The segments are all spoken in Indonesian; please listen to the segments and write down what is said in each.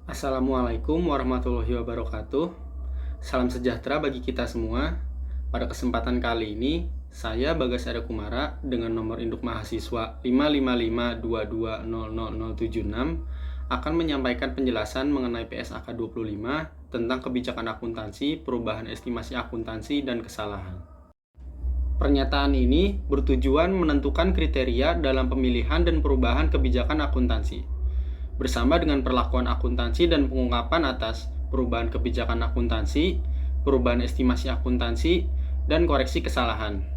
Assalamualaikum warahmatullahi wabarakatuh. Salam sejahtera bagi kita semua. Pada kesempatan kali ini, saya Bagas Arya Kumara dengan nomor induk mahasiswa 55522000076 akan menyampaikan penjelasan mengenai PSAK 25 tentang kebijakan akuntansi, perubahan estimasi akuntansi, dan kesalahan. Pernyataan ini bertujuan menentukan kriteria dalam pemilihan dan perubahan kebijakan akuntansi bersama dengan perlakuan akuntansi dan pengungkapan atas perubahan kebijakan akuntansi, perubahan estimasi akuntansi, dan koreksi kesalahan.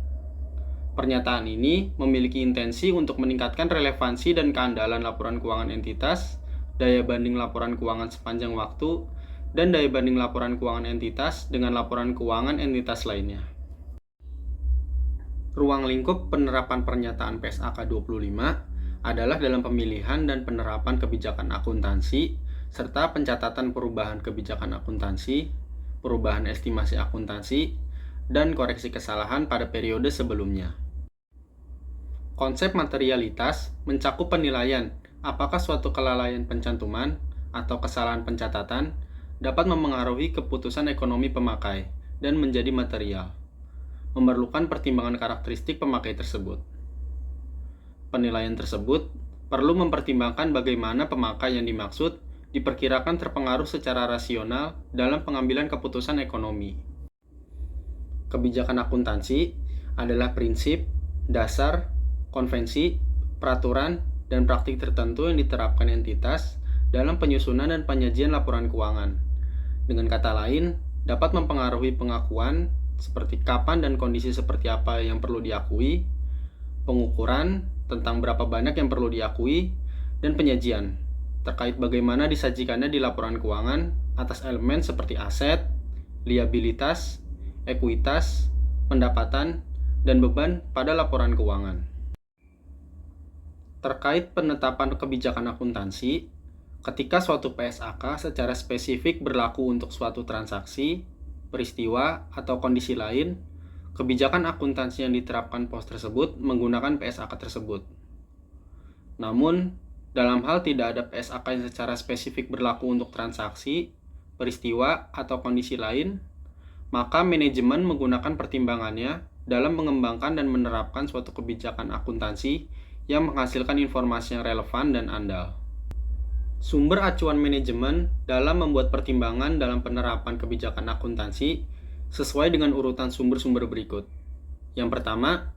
Pernyataan ini memiliki intensi untuk meningkatkan relevansi dan keandalan laporan keuangan entitas, daya banding laporan keuangan sepanjang waktu, dan daya banding laporan keuangan entitas dengan laporan keuangan entitas lainnya. Ruang lingkup penerapan pernyataan PSAK 25 adalah dalam pemilihan dan penerapan kebijakan akuntansi, serta pencatatan perubahan kebijakan akuntansi, perubahan estimasi akuntansi, dan koreksi kesalahan pada periode sebelumnya. Konsep materialitas mencakup penilaian apakah suatu kelalaian pencantuman atau kesalahan pencatatan dapat memengaruhi keputusan ekonomi pemakai dan menjadi material, memerlukan pertimbangan karakteristik pemakai tersebut. Penilaian tersebut perlu mempertimbangkan bagaimana pemakai yang dimaksud diperkirakan terpengaruh secara rasional dalam pengambilan keputusan ekonomi. Kebijakan akuntansi adalah prinsip, dasar, konvensi, peraturan, dan praktik tertentu yang diterapkan entitas dalam penyusunan dan penyajian laporan keuangan. Dengan kata lain, dapat mempengaruhi pengakuan seperti kapan dan kondisi seperti apa yang perlu diakui, pengukuran tentang berapa banyak yang perlu diakui, dan penyajian terkait bagaimana disajikannya di laporan keuangan atas elemen seperti aset, liabilitas, ekuitas, pendapatan, dan beban pada laporan keuangan. Terkait penetapan kebijakan akuntansi, ketika suatu PSAK secara spesifik berlaku untuk suatu transaksi, peristiwa, atau kondisi lain, kebijakan akuntansi yang diterapkan pos tersebut menggunakan PSAK tersebut. Namun, dalam hal tidak ada PSAK yang secara spesifik berlaku untuk transaksi, peristiwa, atau kondisi lain, maka manajemen menggunakan pertimbangannya dalam mengembangkan dan menerapkan suatu kebijakan akuntansi yang menghasilkan informasi yang relevan dan andal. Sumber acuan manajemen dalam membuat pertimbangan dalam penerapan kebijakan akuntansi sesuai dengan urutan sumber-sumber berikut. Yang pertama,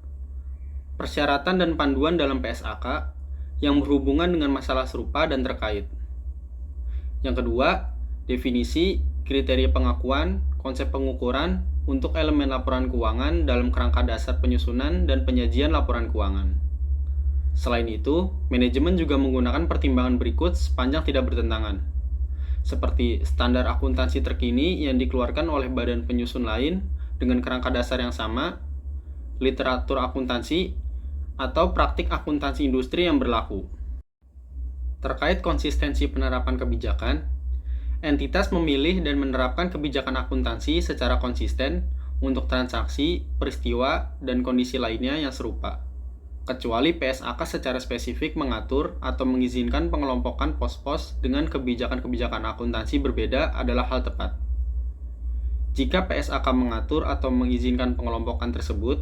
persyaratan dan panduan dalam PSAK yang berhubungan dengan masalah serupa dan terkait. Yang kedua, definisi, kriteria pengakuan, konsep pengukuran untuk elemen laporan keuangan dalam kerangka dasar penyusunan dan penyajian laporan keuangan. Selain itu, manajemen juga menggunakan pertimbangan berikut sepanjang tidak bertentangan, seperti standar akuntansi terkini yang dikeluarkan oleh badan penyusun lain dengan kerangka dasar yang sama, literatur akuntansi, atau praktik akuntansi industri yang berlaku. Terkait konsistensi penerapan kebijakan, entitas memilih dan menerapkan kebijakan akuntansi secara konsisten untuk transaksi, peristiwa, dan kondisi lainnya yang serupa, kecuali PSAK secara spesifik mengatur atau mengizinkan pengelompokan pos-pos dengan kebijakan-kebijakan akuntansi berbeda adalah hal tepat. Jika PSAK mengatur atau mengizinkan pengelompokan tersebut,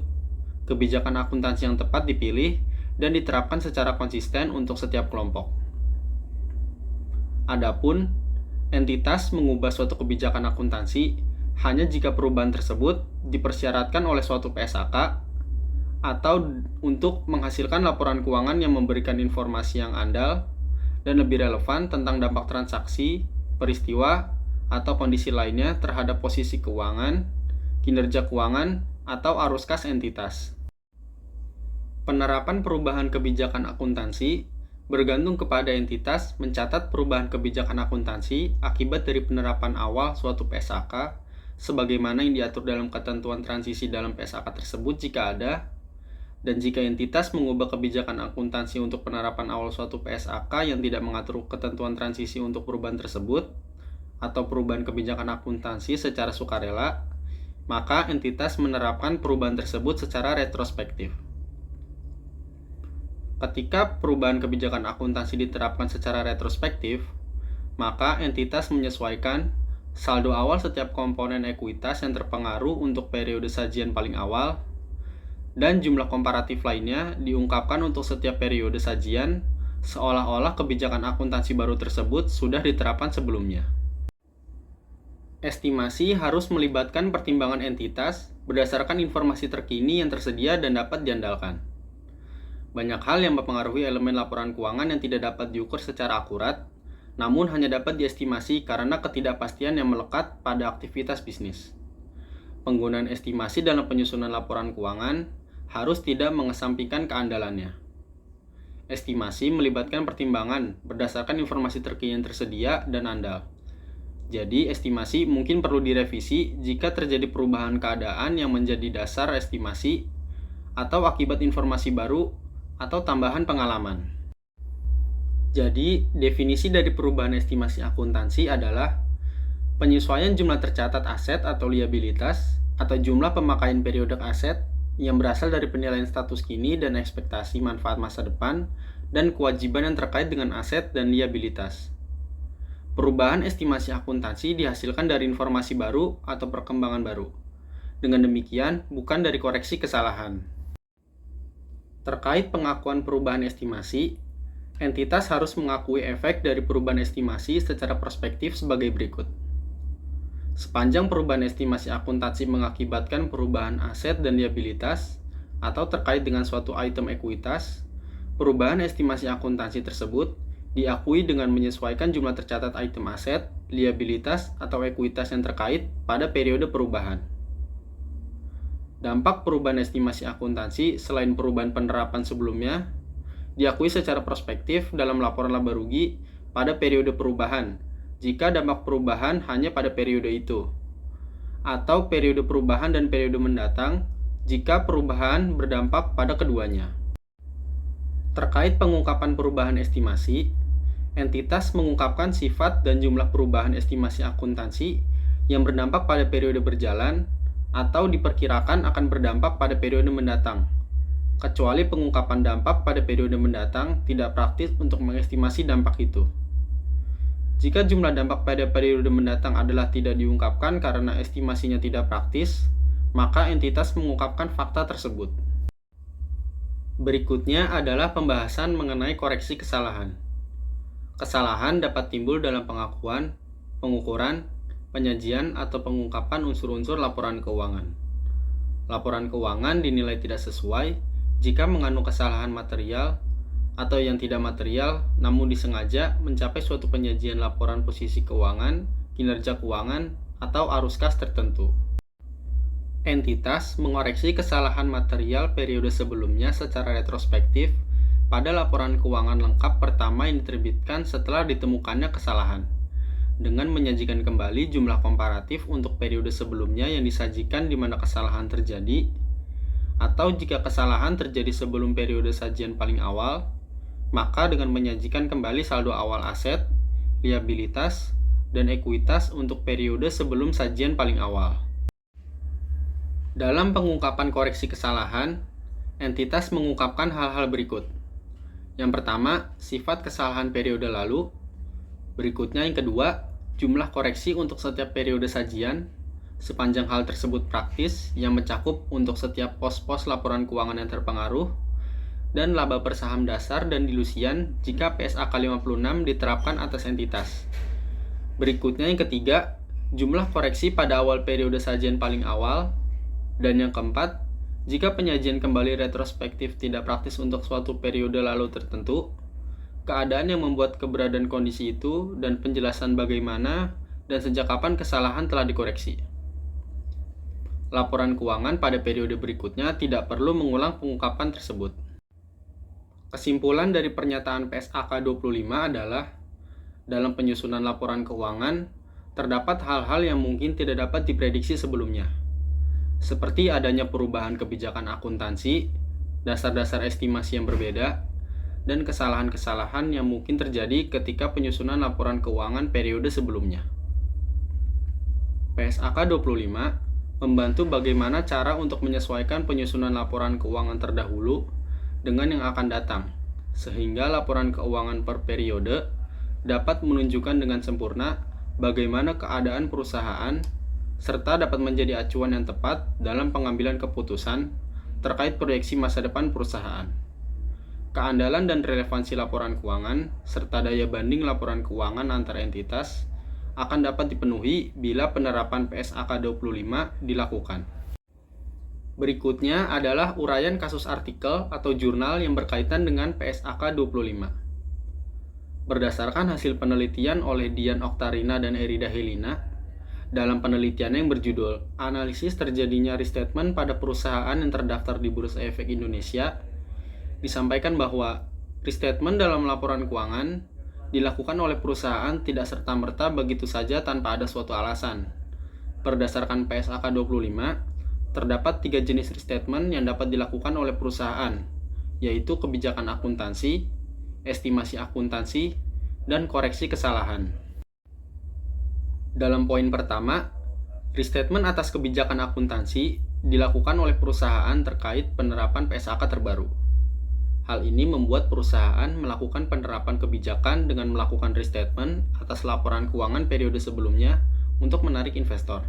kebijakan akuntansi yang tepat dipilih dan diterapkan secara konsisten untuk setiap kelompok. Adapun, entitas mengubah suatu kebijakan akuntansi hanya jika perubahan tersebut dipersyaratkan oleh suatu PSAK atau untuk menghasilkan laporan keuangan yang memberikan informasi yang andal dan lebih relevan tentang dampak transaksi, peristiwa, atau kondisi lainnya terhadap posisi keuangan, kinerja keuangan, atau arus kas entitas. Penerapan perubahan kebijakan akuntansi bergantung kepada entitas mencatat perubahan kebijakan akuntansi akibat dari penerapan awal suatu PSAK sebagaimana yang diatur dalam ketentuan transisi dalam PSAK tersebut jika ada, dan jika entitas mengubah kebijakan akuntansi untuk penerapan awal suatu PSAK yang tidak mengatur ketentuan transisi untuk perubahan tersebut, atau perubahan kebijakan akuntansi secara sukarela, maka entitas menerapkan perubahan tersebut secara retrospektif. Ketika perubahan kebijakan akuntansi diterapkan secara retrospektif, maka entitas menyesuaikan saldo awal setiap komponen ekuitas yang terpengaruh untuk periode sajian paling awal, dan jumlah komparatif lainnya diungkapkan untuk setiap periode sajian, seolah-olah kebijakan akuntansi baru tersebut sudah diterapkan sebelumnya. Estimasi harus melibatkan pertimbangan entitas berdasarkan informasi terkini yang tersedia dan dapat diandalkan. Banyak hal yang mempengaruhi elemen laporan keuangan yang tidak dapat diukur secara akurat, namun hanya dapat diestimasi karena ketidakpastian yang melekat pada aktivitas bisnis. Penggunaan estimasi dalam penyusunan laporan keuangan harus tidak mengesampingkan keandalannya. Estimasi melibatkan pertimbangan berdasarkan informasi terkini yang tersedia dan andal. Jadi, estimasi mungkin perlu direvisi jika terjadi perubahan keadaan yang menjadi dasar estimasi, atau akibat informasi baru, atau tambahan pengalaman. Jadi, definisi dari perubahan estimasi akuntansi adalah penyesuaian jumlah tercatat aset atau liabilitas, atau jumlah pemakaian periode aset yang berasal dari penilaian status kini dan ekspektasi manfaat masa depan, dan kewajiban yang terkait dengan aset dan liabilitas. Perubahan estimasi akuntansi dihasilkan dari informasi baru atau perkembangan baru. Dengan demikian, bukan dari koreksi kesalahan. Terkait pengakuan perubahan estimasi, entitas harus mengakui efek dari perubahan estimasi secara prospektif sebagai berikut. Sepanjang perubahan estimasi akuntansi mengakibatkan perubahan aset dan liabilitas, atau terkait dengan suatu item ekuitas, perubahan estimasi akuntansi tersebut diakui dengan menyesuaikan jumlah tercatat item aset, liabilitas, atau ekuitas yang terkait pada periode perubahan. Dampak perubahan estimasi akuntansi selain perubahan penerapan sebelumnya diakui secara prospektif dalam laporan laba rugi pada periode perubahan jika dampak perubahan hanya pada periode itu, atau periode perubahan dan periode mendatang jika perubahan berdampak pada keduanya. Terkait pengungkapan perubahan estimasi, entitas mengungkapkan sifat dan jumlah perubahan estimasi akuntansi yang berdampak pada periode berjalan atau diperkirakan akan berdampak pada periode mendatang, kecuali pengungkapan dampak pada periode mendatang tidak praktis untuk mengestimasi dampak itu. Jika jumlah dampak pada periode mendatang adalah tidak diungkapkan karena estimasinya tidak praktis, maka entitas mengungkapkan fakta tersebut. Berikutnya adalah pembahasan mengenai koreksi kesalahan. Kesalahan dapat timbul dalam pengakuan, pengukuran, penyajian, atau pengungkapan unsur-unsur laporan keuangan. Laporan keuangan dinilai tidak sesuai jika mengandung kesalahan material atau yang tidak material namun disengaja mencapai suatu penyajian laporan posisi keuangan, kinerja keuangan, atau arus kas tertentu. Entitas mengoreksi kesalahan material periode sebelumnya secara retrospektif pada laporan keuangan lengkap pertama yang diterbitkan setelah ditemukannya kesalahan, dengan menyajikan kembali jumlah komparatif untuk periode sebelumnya yang disajikan di mana kesalahan terjadi, atau jika kesalahan terjadi sebelum periode sajian paling awal, maka dengan menyajikan kembali saldo awal aset, liabilitas, dan ekuitas untuk periode sebelum sajian paling awal. Dalam pengungkapan koreksi kesalahan, entitas mengungkapkan hal-hal berikut. Yang pertama, sifat kesalahan periode lalu. Berikutnya yang kedua, jumlah koreksi untuk setiap periode sajian, sepanjang hal tersebut praktis yang mencakup untuk setiap pos-pos laporan keuangan yang terpengaruh, dan laba per saham dasar dan dilusian jika PSAK 56 diterapkan atas entitas. Berikutnya yang ketiga, jumlah koreksi pada awal periode sajian paling awal, dan yang keempat, jika penyajian kembali retrospektif tidak praktis untuk suatu periode lalu tertentu, keadaan yang membuat keberadaan kondisi itu, dan penjelasan bagaimana dan sejak kapan kesalahan telah dikoreksi. Laporan keuangan pada periode berikutnya tidak perlu mengulang pengungkapan tersebut. Kesimpulan dari pernyataan PSAK 25 adalah, dalam penyusunan laporan keuangan, terdapat hal-hal yang mungkin tidak dapat diprediksi sebelumnya, seperti adanya perubahan kebijakan akuntansi, dasar-dasar estimasi yang berbeda, dan kesalahan-kesalahan yang mungkin terjadi ketika penyusunan laporan keuangan periode sebelumnya. PSAK 25 membantu bagaimana cara untuk menyesuaikan penyusunan laporan keuangan terdahulu dengan yang akan datang, sehingga laporan keuangan per periode dapat menunjukkan dengan sempurna bagaimana keadaan perusahaan serta dapat menjadi acuan yang tepat dalam pengambilan keputusan terkait proyeksi masa depan perusahaan. Keandalan dan relevansi laporan keuangan serta daya banding laporan keuangan antar entitas akan dapat dipenuhi bila penerapan PSAK 25 dilakukan. Berikutnya adalah uraian kasus artikel atau jurnal yang berkaitan dengan PSAK 25. Berdasarkan hasil penelitian oleh Dian Oktarina dan Erida Helina, dalam penelitiannya yang berjudul Analisis Terjadinya Restatement pada Perusahaan yang Terdaftar di Bursa Efek Indonesia, disampaikan bahwa restatement dalam laporan keuangan dilakukan oleh perusahaan tidak serta-merta begitu saja tanpa ada suatu alasan. Berdasarkan PSAK 25, terdapat 3 jenis restatement yang dapat dilakukan oleh perusahaan, yaitu kebijakan akuntansi, estimasi akuntansi, dan koreksi kesalahan. Dalam poin pertama, restatement atas kebijakan akuntansi dilakukan oleh perusahaan terkait penerapan PSAK terbaru. Hal ini membuat perusahaan melakukan penerapan kebijakan dengan melakukan restatement atas laporan keuangan periode sebelumnya untuk menarik investor.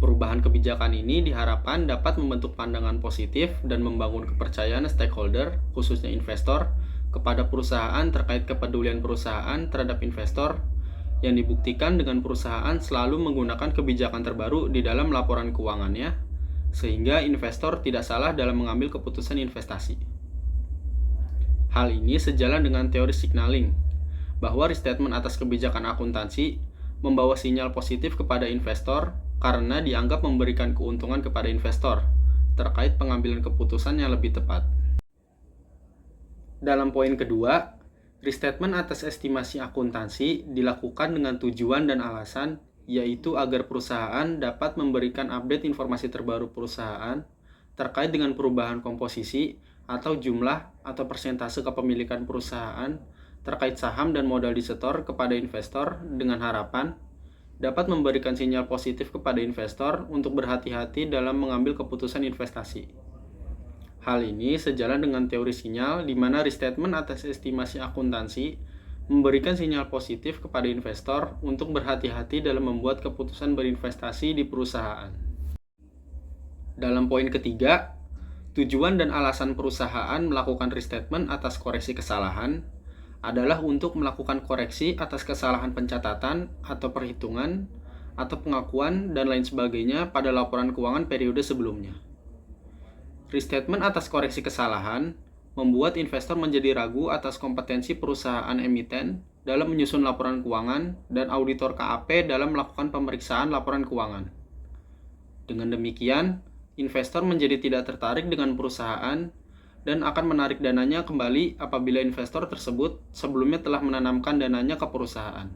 Perubahan kebijakan ini diharapkan dapat membentuk pandangan positif dan membangun kepercayaan stakeholder, khususnya investor, kepada perusahaan terkait kepedulian perusahaan terhadap investor yang dibuktikan dengan perusahaan selalu menggunakan kebijakan terbaru di dalam laporan keuangannya, sehingga investor tidak salah dalam mengambil keputusan investasi. Hal ini sejalan dengan teori signaling, bahwa restatement atas kebijakan akuntansi membawa sinyal positif kepada investor karena dianggap memberikan keuntungan kepada investor terkait pengambilan keputusan yang lebih tepat. Dalam poin kedua, restatement atas estimasi akuntansi dilakukan dengan tujuan dan alasan, yaitu agar perusahaan dapat memberikan update informasi terbaru perusahaan terkait dengan perubahan komposisi atau jumlah atau persentase kepemilikan perusahaan terkait saham dan modal disetor kepada investor dengan harapan dapat memberikan sinyal positif kepada investor untuk berhati-hati dalam mengambil keputusan investasi. Hal ini sejalan dengan teori sinyal di mana restatement atas estimasi akuntansi memberikan sinyal positif kepada investor untuk berhati-hati dalam membuat keputusan berinvestasi di perusahaan. Dalam poin ketiga, tujuan dan alasan perusahaan melakukan restatement atas koreksi kesalahan adalah untuk melakukan koreksi atas kesalahan pencatatan atau perhitungan atau pengakuan dan lain sebagainya pada laporan keuangan periode sebelumnya. Restatement atas koreksi kesalahan membuat investor menjadi ragu atas kompetensi perusahaan emiten dalam menyusun laporan keuangan dan auditor KAP dalam melakukan pemeriksaan laporan keuangan. Dengan demikian, investor menjadi tidak tertarik dengan perusahaan dan akan menarik dananya kembali apabila investor tersebut sebelumnya telah menanamkan dananya ke perusahaan.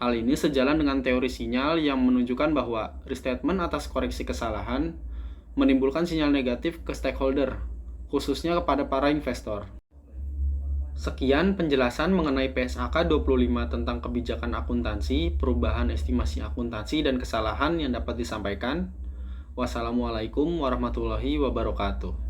Hal ini sejalan dengan teori sinyal yang menunjukkan bahwa restatement atas koreksi kesalahan menimbulkan sinyal negatif ke stakeholder, khususnya kepada para investor. Sekian penjelasan mengenai PSAK 25 tentang kebijakan akuntansi, perubahan estimasi akuntansi, dan kesalahan yang dapat disampaikan. Wassalamualaikum warahmatullahi wabarakatuh.